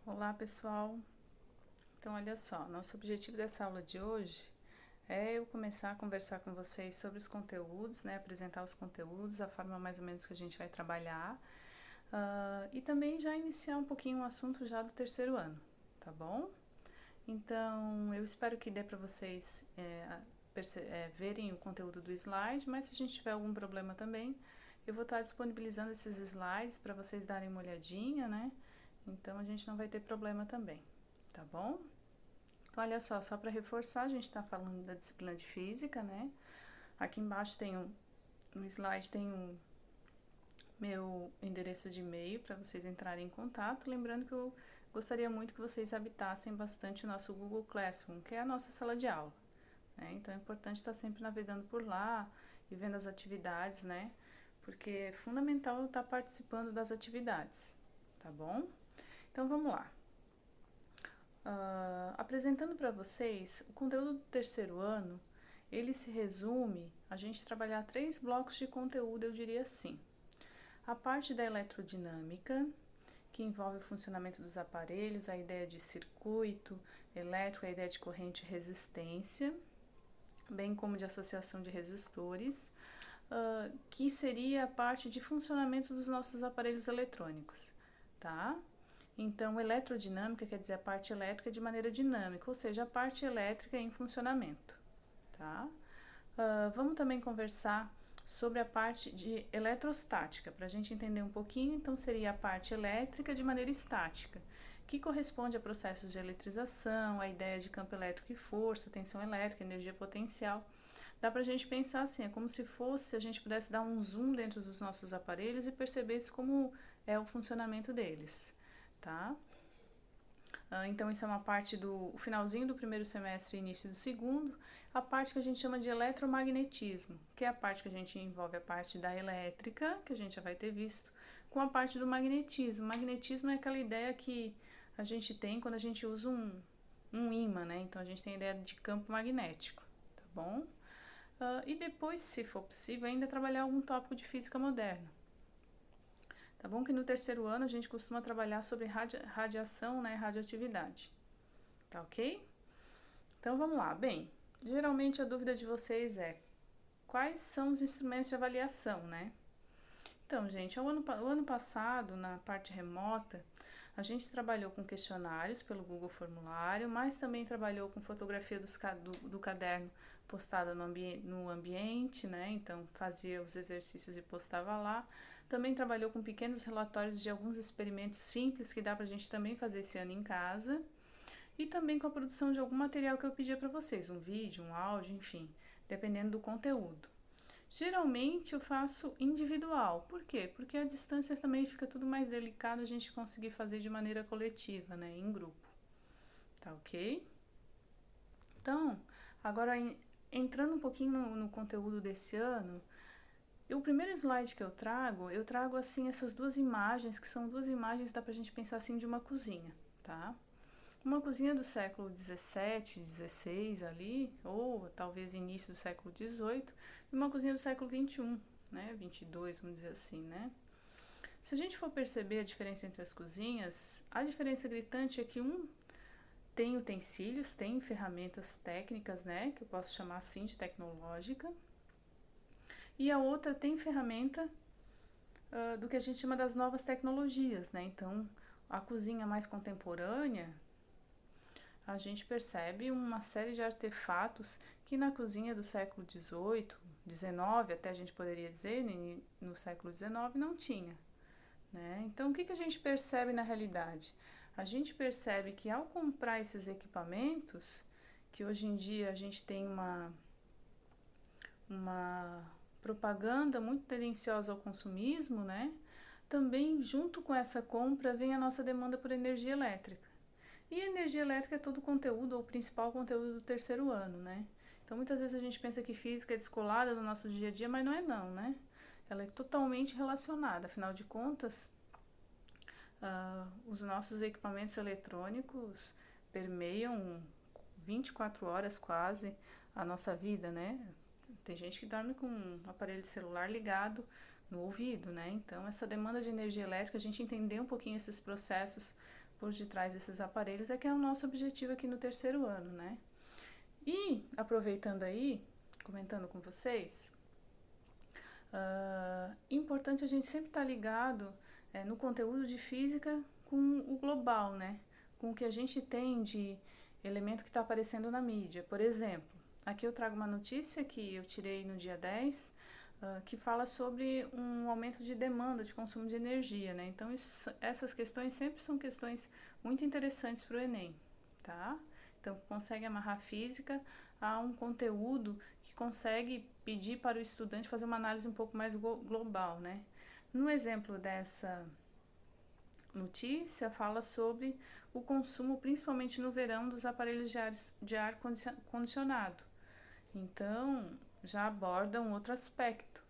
Olá pessoal, então olha só, nosso objetivo dessa aula de hoje é eu começar a conversar com vocês sobre os conteúdos, né, apresentar os conteúdos, a forma mais ou menos que a gente vai trabalhar e também já iniciar um pouquinho o assunto já do terceiro ano, tá bom? Então eu espero que dê para vocês verem o conteúdo do slide, mas se a gente tiver algum problema também, eu vou estar disponibilizando esses slides para vocês darem uma olhadinha, né? Então a gente não vai ter problema também, tá bom? Então olha só para reforçar, a gente está falando da disciplina de física, né? Aqui embaixo no slide tem o meu endereço de e-mail para vocês entrarem em contato. Lembrando que eu gostaria muito que vocês habitassem bastante o nosso Google Classroom, que é a nossa sala de aula, né? Então é importante estar sempre navegando por lá e vendo as atividades, né? Porque é fundamental estar participando das atividades, tá bom? Então vamos lá. Apresentando para vocês o conteúdo do terceiro ano, ele se resume a gente trabalhar 3 blocos de conteúdo, eu diria assim. A parte da eletrodinâmica, que envolve o funcionamento dos aparelhos, a ideia de circuito elétrico, a ideia de corrente e resistência, bem como de associação de resistores, que seria a parte de funcionamento dos nossos aparelhos eletrônicos, tá? Então, eletrodinâmica quer dizer a parte elétrica de maneira dinâmica, ou seja, a parte elétrica em funcionamento, tá? Vamos também conversar sobre a parte de eletrostática, para a gente entender um pouquinho. Então, seria a parte elétrica de maneira estática, que corresponde a processos de eletrização, a ideia de campo elétrico e força, tensão elétrica, energia potencial. Dá pra gente pensar assim, é como se fosse, a gente pudesse dar um zoom dentro dos nossos aparelhos e percebesse como é o funcionamento deles, tá? Então isso é uma parte do finalzinho do primeiro semestre e início do segundo, a parte que a gente chama de eletromagnetismo, que é a parte que a gente envolve a parte da elétrica, que a gente já vai ter visto, com a parte do magnetismo. Magnetismo é aquela ideia que a gente tem quando a gente usa um ímã, né? Então a gente tem a ideia de campo magnético, tá bom? E depois, se for possível, ainda trabalhar algum tópico de física moderna. Tá bom que no terceiro ano a gente costuma trabalhar sobre radiação, né, radioatividade. Tá ok? Então vamos lá. Bem, geralmente a dúvida de vocês é quais são os instrumentos de avaliação, né? Então, gente, o ano passado, na parte remota, a gente trabalhou com questionários pelo Google Formulário, mas também trabalhou com fotografia do caderno postada no ambiente, né? Então, fazia os exercícios e postava lá. Também trabalhou com pequenos relatórios de alguns experimentos simples que dá pra gente também fazer esse ano em casa. E também com a produção de algum material que eu pedia para vocês, um vídeo, um áudio, enfim, dependendo do conteúdo. Geralmente eu faço individual. Por quê? Porque a distância também fica tudo mais delicado a gente conseguir fazer de maneira coletiva, né, em grupo. Tá ok? Então, agora entrando um pouquinho no conteúdo desse ano, o primeiro slide que eu trago assim essas duas imagens, que são duas imagens, dá pra gente pensar assim, de uma cozinha, tá? Uma cozinha do século XVII, XVI ali, ou talvez início do século XVIII, e uma cozinha do século XXI, né, 22, vamos dizer assim, né? Se a gente for perceber a diferença entre as cozinhas, a diferença gritante é que um tem utensílios, tem ferramentas técnicas, né, que eu posso chamar assim de tecnológica, e a outra tem ferramenta do que a gente chama das novas tecnologias, né? Então, a cozinha mais contemporânea, a gente percebe uma série de artefatos que na cozinha do século XVIII, XIX, até a gente poderia dizer, no século XIX não tinha, né? Então, o que a gente percebe na realidade? A gente percebe que ao comprar esses equipamentos, que hoje em dia a gente tem uma propaganda muito tendenciosa ao consumismo, né? Também junto com essa compra vem a nossa demanda por energia elétrica. E a energia elétrica é todo o conteúdo, ou o principal conteúdo do terceiro ano, né? Então muitas vezes a gente pensa que física é descolada do nosso dia a dia, mas não é não, né? Ela é totalmente relacionada, afinal de contas, os nossos equipamentos eletrônicos permeiam 24 horas quase a nossa vida, né? Tem gente que dorme com um aparelho de celular ligado no ouvido, né? Então, essa demanda de energia elétrica, a gente entender um pouquinho esses processos por detrás desses aparelhos é que é o nosso objetivo aqui no terceiro ano, né? E, aproveitando aí, comentando com vocês, importante a gente sempre estar ligado no conteúdo de física com o global, né? Com o que a gente tem de elemento que está aparecendo na mídia. Por exemplo, aqui eu trago uma notícia que eu tirei no dia 10, que fala sobre um aumento de demanda de consumo de energia, né? Então, essas questões sempre são questões muito interessantes para o Enem, tá? Então, consegue amarrar física a um conteúdo que consegue pedir para o estudante fazer uma análise um pouco mais global, né? No exemplo dessa notícia, fala sobre o consumo, principalmente no verão, dos aparelhos de ar condicionado. Então, já aborda um outro aspecto,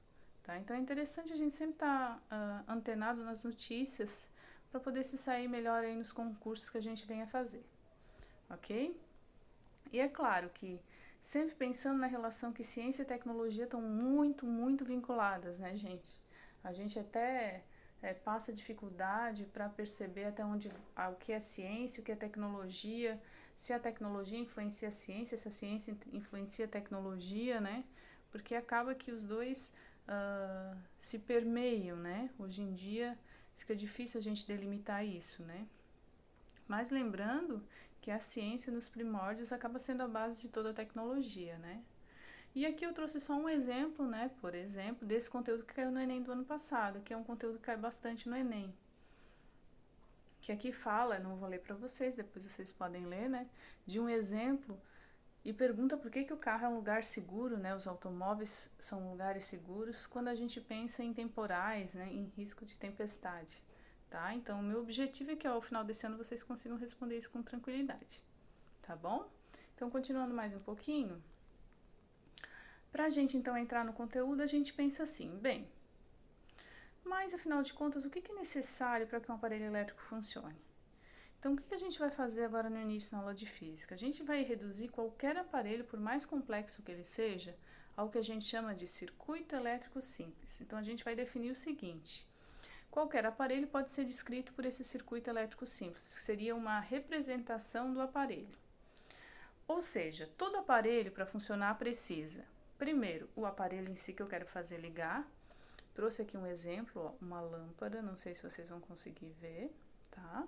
tá? Então, é interessante a gente sempre estar antenado nas notícias para poder se sair melhor aí nos concursos que a gente venha fazer, ok? E é claro que sempre pensando na relação que ciência e tecnologia estão muito, muito vinculadas, né, gente? A gente até passa dificuldade para perceber até onde o que é ciência, o que é tecnologia, se a tecnologia influencia a ciência, se a ciência influencia a tecnologia, né? Porque acaba que os dois se permeiam, né? Hoje em dia fica difícil a gente delimitar isso, né? Mas lembrando que a ciência nos primórdios acaba sendo a base de toda a tecnologia, né? E aqui eu trouxe só um exemplo, né, por exemplo, desse conteúdo que caiu no Enem do ano passado, que é um conteúdo que cai bastante no Enem. Que aqui fala, não vou ler para vocês, depois vocês podem ler, né, de um exemplo e pergunta por que o carro é um lugar seguro, né, os automóveis são lugares seguros quando a gente pensa em temporais, né, em risco de tempestade, tá? Então, o meu objetivo é que ao final desse ano vocês consigam responder isso com tranquilidade, tá bom? Então, continuando mais um pouquinho. Para a gente, então, entrar no conteúdo, a gente pensa assim, bem, mas, afinal de contas, o que é necessário para que um aparelho elétrico funcione? Então, o que a gente vai fazer agora no início na aula de física? A gente vai reduzir qualquer aparelho, por mais complexo que ele seja, ao que a gente chama de circuito elétrico simples. Então, a gente vai definir o seguinte: qualquer aparelho pode ser descrito por esse circuito elétrico simples, que seria uma representação do aparelho. Ou seja, todo aparelho, para funcionar, precisa primeiro, o aparelho em si que eu quero fazer ligar. Trouxe aqui um exemplo, ó, uma lâmpada, não sei se vocês vão conseguir ver, tá?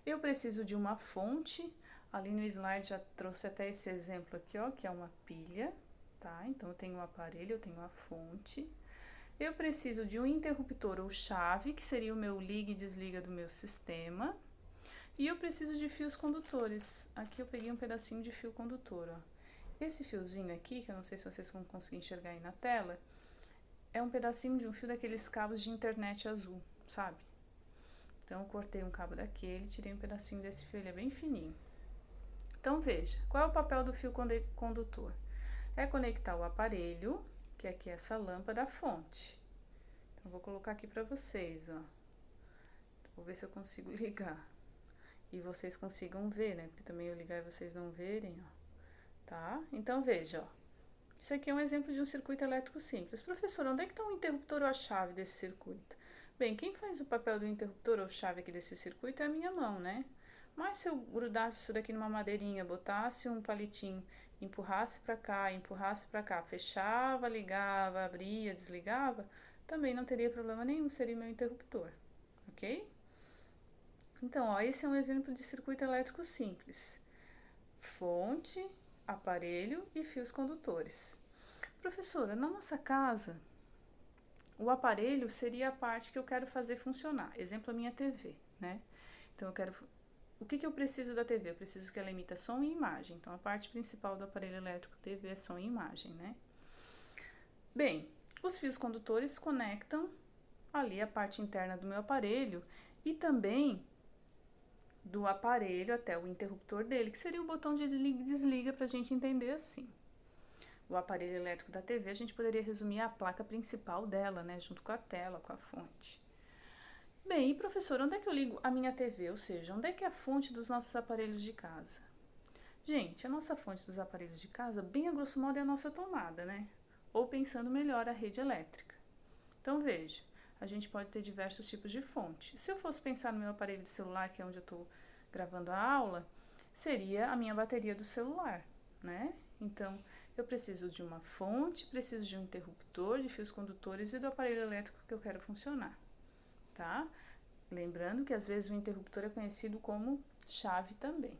Eu preciso de uma fonte, ali no slide já trouxe até esse exemplo aqui, ó, que é uma pilha, tá? Então, eu tenho um aparelho, eu tenho a fonte. Eu preciso de um interruptor ou chave, que seria o meu liga e desliga do meu sistema. E eu preciso de fios condutores. Aqui eu peguei um pedacinho de fio condutor, ó. Esse fiozinho aqui, que eu não sei se vocês vão conseguir enxergar aí na tela, é um pedacinho de um fio daqueles cabos de internet azul, sabe? Então, eu cortei um cabo daquele, tirei um pedacinho desse fio, ele é bem fininho. Então, veja, qual é o papel do fio condutor? É conectar o aparelho, que aqui é essa lâmpada, à fonte. Então, vou colocar aqui para vocês, ó. Vou ver se eu consigo ligar. E vocês consigam ver, né? Porque também eu ligar e vocês não verem, ó. Tá? Então, veja, ó. Isso aqui é um exemplo de um circuito elétrico simples. Professor, onde é que está o interruptor ou a chave desse circuito? Bem, quem faz o papel do interruptor ou chave aqui desse circuito é a minha mão, né? Mas se eu grudasse isso daqui numa madeirinha, botasse um palitinho, empurrasse para cá, fechava, ligava, abria, desligava, também não teria problema nenhum, seria meu interruptor, ok? Então, ó, esse é um exemplo de circuito elétrico simples. Fonte, aparelho e fios condutores. Professora, na nossa casa, o aparelho seria a parte que eu quero fazer funcionar. Exemplo, a minha TV, né? Então, o que eu preciso da TV? Eu preciso que ela emita som e imagem. Então, a parte principal do aparelho elétrico TV é som e imagem, né? Bem, os fios condutores conectam ali a parte interna do meu aparelho e também do aparelho até o interruptor dele, que seria o botão de liga e desliga para a gente entender assim. O aparelho elétrico da TV a gente poderia resumir a placa principal dela, né, junto com a tela, com a fonte. Bem, e professor, onde é que eu ligo a minha TV? Ou seja, onde é que é a fonte dos nossos aparelhos de casa? Gente, a nossa fonte dos aparelhos de casa, bem a grosso modo, é a nossa tomada, né? Ou pensando melhor, a rede elétrica. Então, veja, a gente pode ter diversos tipos de fonte. Se eu fosse pensar no meu aparelho de celular, que é onde eu estou gravando a aula, seria a minha bateria do celular, né? Então, eu preciso de uma fonte, preciso de um interruptor, de fios condutores e do aparelho elétrico que eu quero funcionar, tá? Lembrando que às vezes o interruptor é conhecido como chave também.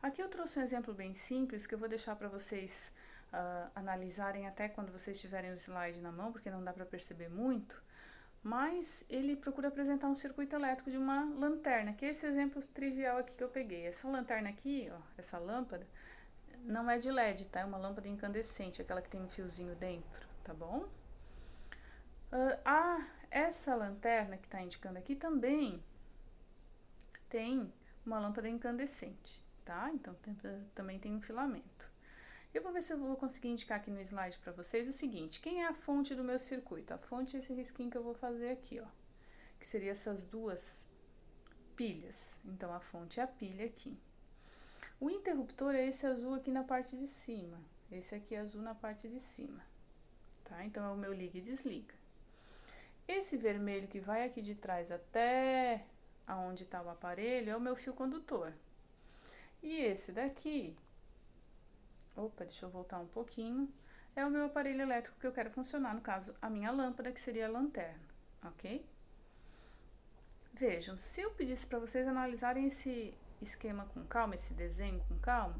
Aqui eu trouxe um exemplo bem simples que eu vou deixar para vocês analisarem até quando vocês tiverem o slide na mão, porque não dá para perceber muito, mas ele procura apresentar um circuito elétrico de uma lanterna, que é esse exemplo trivial aqui que eu peguei. Essa lanterna aqui, ó, essa lâmpada, não é de LED, tá? É uma lâmpada incandescente, aquela que tem um fiozinho dentro, tá bom? Essa lanterna que está indicando aqui também tem uma lâmpada incandescente, tá? Então, também tem um filamento. Eu vou ver se eu vou conseguir indicar aqui no slide para vocês o seguinte: quem é a fonte do meu circuito? A fonte é esse risquinho que eu vou fazer aqui, ó, que seria essas duas pilhas. Então, a fonte é a pilha aqui. O interruptor é esse azul aqui na parte de cima. Esse aqui é azul na parte de cima, tá? Então, é o meu liga e desliga. Esse vermelho que vai aqui de trás até aonde está o aparelho é o meu fio condutor. E esse daqui, deixa eu voltar um pouquinho, é o meu aparelho elétrico que eu quero funcionar, no caso, a minha lâmpada, que seria a lanterna, ok? Vejam, se eu pedisse para vocês analisarem esse esquema com calma, esse desenho com calma,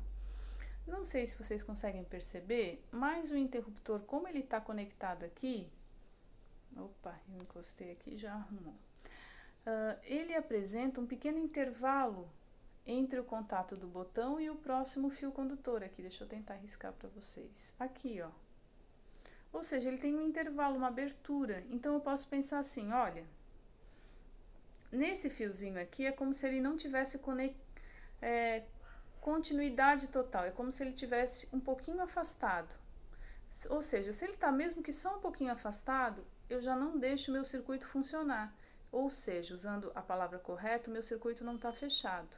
não sei se vocês conseguem perceber, mas o interruptor, como ele está conectado aqui, eu encostei aqui e já arrumou. Ele apresenta um pequeno intervalo entre o contato do botão e o próximo fio condutor aqui. Deixa eu tentar riscar para vocês. Aqui, ó. Ou seja, ele tem um intervalo, uma abertura. Então, eu posso pensar assim, olha, nesse fiozinho aqui é como se ele não tivesse continuidade total. É como se ele tivesse um pouquinho afastado. Ou seja, se ele está mesmo que só um pouquinho afastado, eu já não deixo o meu circuito funcionar. Ou seja, usando a palavra correta, o meu circuito não está fechado.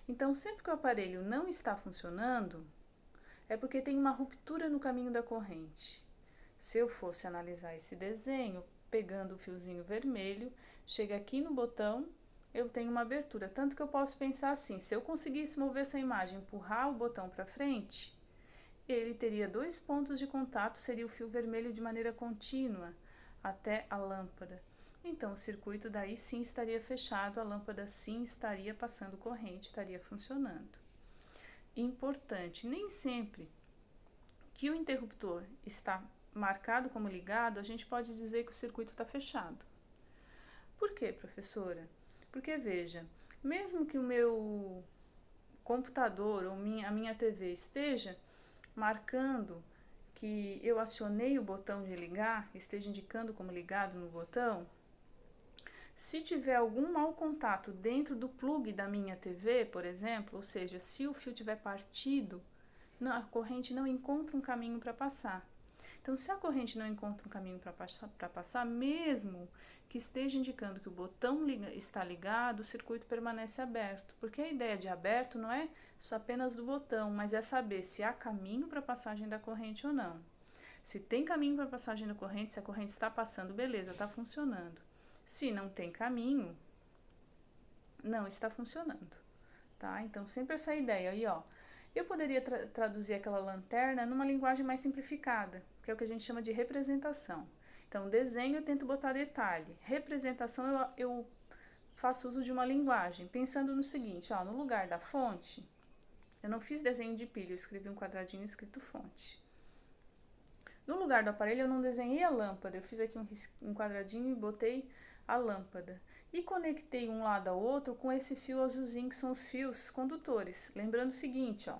Então, sempre que o aparelho não está funcionando, é porque tem uma ruptura no caminho da corrente. Se eu fosse analisar esse desenho, pegando o fiozinho vermelho, chega aqui no botão, eu tenho uma abertura. Tanto que eu posso pensar assim, se eu conseguisse mover essa imagem, empurrar o botão para frente, ele teria dois pontos de contato, seria o fio vermelho de maneira contínua até a lâmpada. Então, o circuito daí sim estaria fechado, a lâmpada sim estaria passando corrente, estaria funcionando. Importante, nem sempre que o interruptor está marcado como ligado, a gente pode dizer que o circuito está fechado. Por quê, professora? Porque, veja, mesmo que o meu computador ou a minha TV esteja marcando que eu acionei o botão de ligar, esteja indicando como ligado no botão, se tiver algum mau contato dentro do plug da minha TV, por exemplo, ou seja, se o fio tiver partido, a corrente não encontra um caminho para passar. Então, se a corrente não encontra um caminho para passar, mesmo que esteja indicando que o botão está ligado, o circuito permanece aberto. Porque a ideia de aberto não é só apenas do botão, mas é saber se há caminho para passagem da corrente ou não. Se tem caminho para passagem da corrente, se a corrente está passando, beleza, está funcionando. Se não tem caminho, não está funcionando, tá? Então, sempre essa ideia aí, ó. Eu poderia traduzir aquela lanterna numa linguagem mais simplificada, que é o que a gente chama de representação. Então, desenho eu tento botar detalhe. Representação eu faço uso de uma linguagem, pensando no seguinte, ó, no lugar da fonte, eu não fiz desenho de pilha, eu escrevi um quadradinho escrito fonte. No lugar do aparelho eu não desenhei a lâmpada, eu fiz aqui um quadradinho e botei a lâmpada. E conectei um lado ao outro com esse fio azulzinho, que são os fios condutores. Lembrando o seguinte, ó,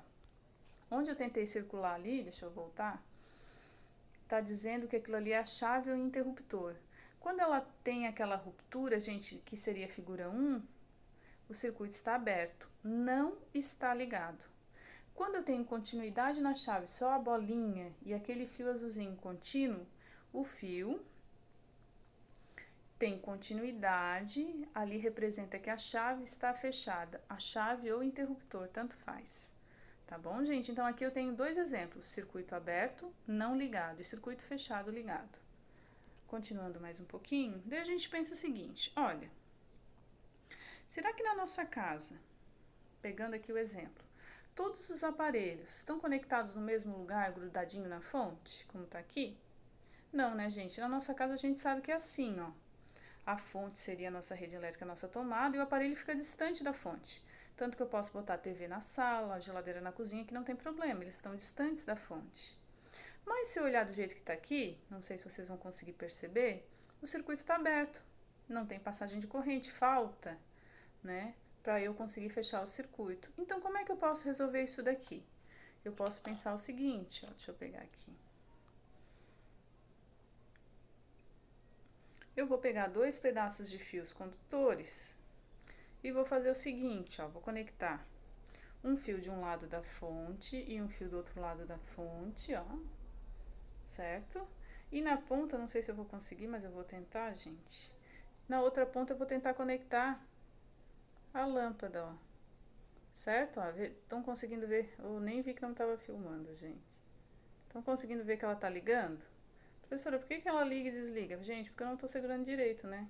onde eu tentei circular ali, deixa eu voltar, tá dizendo que aquilo ali é a chave ou interruptor. Quando ela tem aquela ruptura, gente, que seria a figura 1, o circuito está aberto, não está ligado. Quando eu tenho continuidade na chave, só a bolinha e aquele fio azulzinho contínuo, o fio tem continuidade, ali representa que a chave está fechada, a chave ou interruptor, tanto faz. Tá bom, gente? Então, aqui eu tenho dois exemplos, circuito aberto, não ligado, e circuito fechado, ligado. continuando mais um pouquinho, daí a gente pensa o seguinte, olha, será que na nossa casa, pegando aqui o exemplo, todos os aparelhos estão conectados no mesmo lugar, grudadinho na fonte, como está aqui? Não, né, gente? Na nossa casa a gente sabe que é assim, ó. A fonte seria a nossa rede elétrica, a nossa tomada, e o aparelho fica distante da fonte. Tanto que eu posso botar a TV na sala, a geladeira na cozinha, que não tem problema, eles estão distantes da fonte. Mas se eu olhar do jeito que está aqui, não sei se vocês vão conseguir perceber, o circuito está aberto, não tem passagem de corrente, falta, né, para eu conseguir fechar o circuito. Então, como é que eu posso resolver isso daqui? Eu posso pensar o seguinte, ó, deixa eu pegar aqui. Eu vou pegar 2 pedaços de fios condutores e vou fazer o seguinte, ó, vou conectar um fio de um lado da fonte e um fio do outro lado da fonte, ó, certo? E na ponta, não sei se eu vou conseguir, mas eu vou tentar, gente. Na outra ponta eu vou tentar conectar a lâmpada, ó, certo? Estão conseguindo ver? Eu nem vi que não estava filmando, gente. Estão conseguindo ver que ela tá ligando? Professora, por que ela liga e desliga? Gente, porque eu não tô segurando direito, né?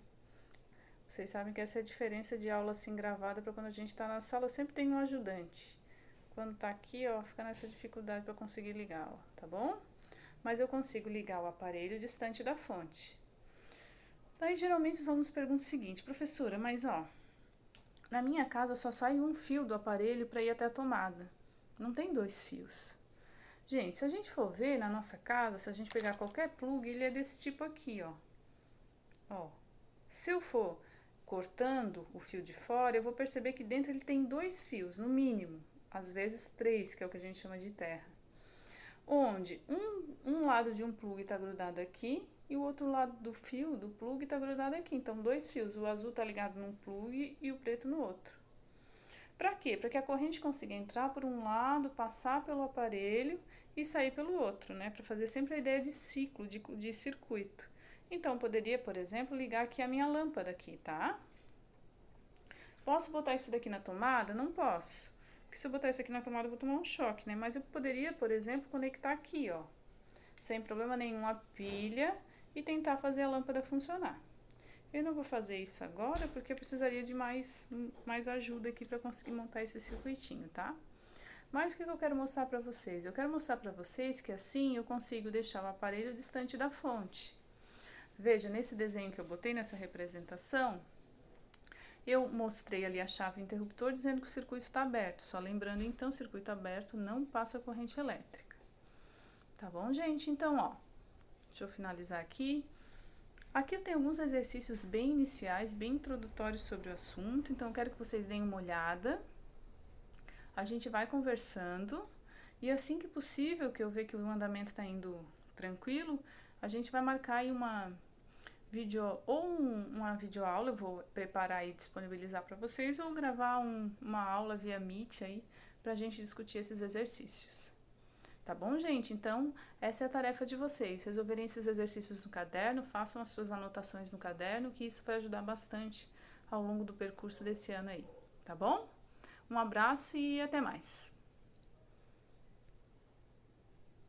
Vocês sabem que essa é a diferença de aula assim gravada para quando a gente tá na sala, sempre tem um ajudante. Quando tá aqui, ó, fica nessa dificuldade para conseguir ligar, ó, tá bom? Mas eu consigo ligar o aparelho distante da fonte. Daí, geralmente, os alunos perguntam o seguinte, professora, mas ó, na minha casa só sai um fio do aparelho para ir até a tomada. Não tem 2 fios. Gente, se a gente for ver na nossa casa, se a gente pegar qualquer plug, ele é desse tipo aqui, ó. Ó, se eu for cortando o fio de fora, eu vou perceber que dentro ele tem 2 fios, no mínimo. Às vezes 3, que é o que a gente chama de terra. Onde um lado de um plug está grudado aqui e o outro lado do fio do plug está grudado aqui. Então, 2 fios, o azul está ligado num plug e o preto no outro. Para quê? Para que a corrente consiga entrar por um lado, passar pelo aparelho e sair pelo outro, né? Para fazer sempre a ideia de ciclo, de circuito. Então, poderia, por exemplo, ligar aqui a minha lâmpada aqui, tá? Posso botar isso daqui na tomada? Não posso. Porque se eu botar isso aqui na tomada, eu vou tomar um choque, né? Mas eu poderia, por exemplo, conectar aqui, ó. Sem problema nenhum, a pilha e tentar fazer a lâmpada funcionar. Eu não vou fazer isso agora porque eu precisaria de mais ajuda aqui para conseguir montar esse circuitinho, tá? Mas o que eu quero mostrar para vocês? Eu quero mostrar para vocês que assim eu consigo deixar o aparelho distante da fonte. Veja, nesse desenho que eu botei nessa representação, eu mostrei ali a chave interruptor dizendo que o circuito está aberto. Só lembrando, então, o circuito aberto não passa corrente elétrica. Tá bom, gente? Então, ó, deixa eu finalizar aqui. Aqui eu tenho alguns exercícios bem iniciais, bem introdutórios sobre o assunto, então eu quero que vocês deem uma olhada. A gente vai conversando e assim que possível, que eu ver que o andamento está indo tranquilo, a gente vai marcar aí uma videoaula, eu vou preparar e disponibilizar para vocês, ou gravar uma aula via Meet aí para a gente discutir esses exercícios. Tá bom, gente? Então, essa é a tarefa de vocês, resolverem esses exercícios no caderno, façam as suas anotações no caderno, que isso vai ajudar bastante ao longo do percurso desse ano aí, tá bom? Um abraço e até mais!